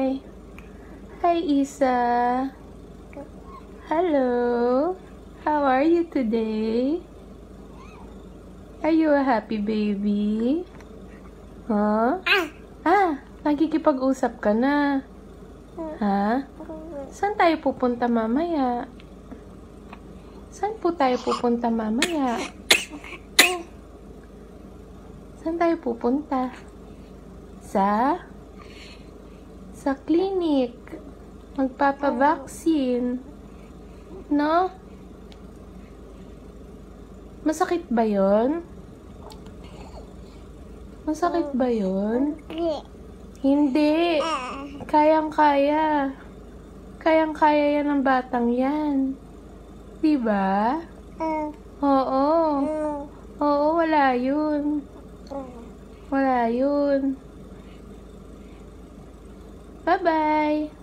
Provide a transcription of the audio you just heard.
Hi. Hi, Isa. Hello. How are you today? Are you a happy baby? Huh? Nakikipag-usap ka na. Ha? Saan tayo pupunta mamaya? Saan po tayo pupunta mamaya? Saan tayo pupunta? Sa clinic. Magpapavaccine. No? Masakit ba yon? Masakit ba yon? Hindi. Kayang-kaya. Kayang-kaya yan ng batang yan. Diba? Oo. Oo, wala yun. Wala yun. Bye-bye.